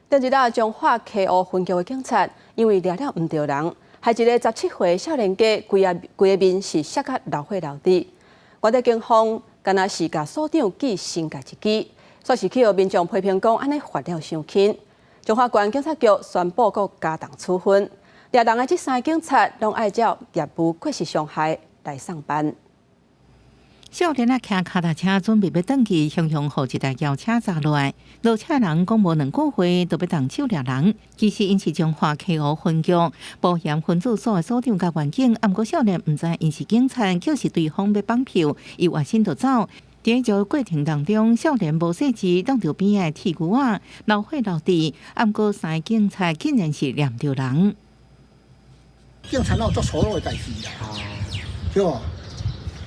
近日啊，彰化溪湖分局的警察因为抓了唔对人，害一个17岁少年家规个面是摔甲流血流滴。我哋警方敢若是甲所长记新界一记，说是去互民众批评讲安尼发了伤轻。彰化县警察局宣布佮加重处分，抓人的这3个警察拢按照业务过失伤害来上班。少年啊，骑脚踏车准备要转去，向向互一台轿车砸落来。落车人讲无2个月就要动手抓人，其实因是彰化溪湖分局保险分组所的所长甲员警，毋过少年毋知因是警察，就是对方要绑票，伊换身就走。在这过程当中，少年无细致，当着边的铁牛仔流血流滴，毋过3个警察竟然是念着人。警察哪有做错误的代志啦？对无？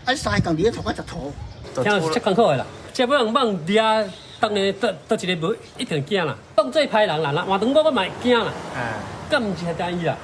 啊，3个工伫咧头壳食土，听是足艰苦的啦。这要人猛抓，当然倒一个无一定惊啦。当做歹人啦，换当我嘛会惊啦。咁毋是介意啦。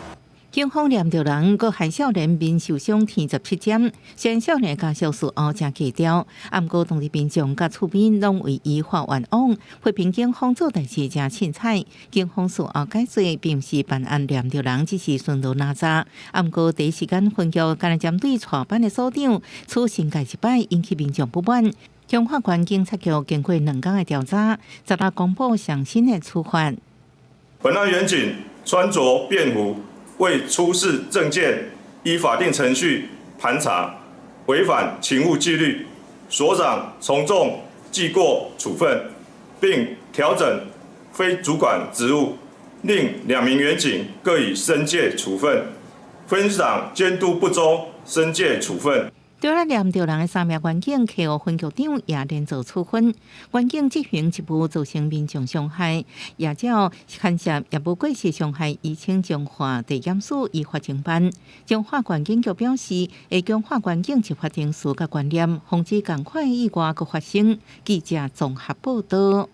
警方念着人，佮害少年面受伤天17针，虽然少年家属事后真低调，毋过当地民众甲厝边拢为依法冤枉，批评警方做代志真凊彩。警方事后解释，并毋是办案念着人，只是顺路拿查。毋过第一时间分局干来针对错班的所长处新界一摆，引起民众不满。彰化县警察局经过2天的调查，10日公布上新的处罚。本案员警穿着便服，未出示证件，依法定程序盘查，违反勤务纪律，所长从重记过处分，并调整非主管职务，另2名员警各以申诫处分，分长监督不周，申诫处分。对了，念着人的3名员警，溪湖分局长也连做处分。员警执行职务造成民众伤害，也照牵涉业务过失伤害，移请彰化地检署依法侦办。彰化县警局表示，会将法院警执法定事甲观念，防止同款意外佮发生。记者综合报道。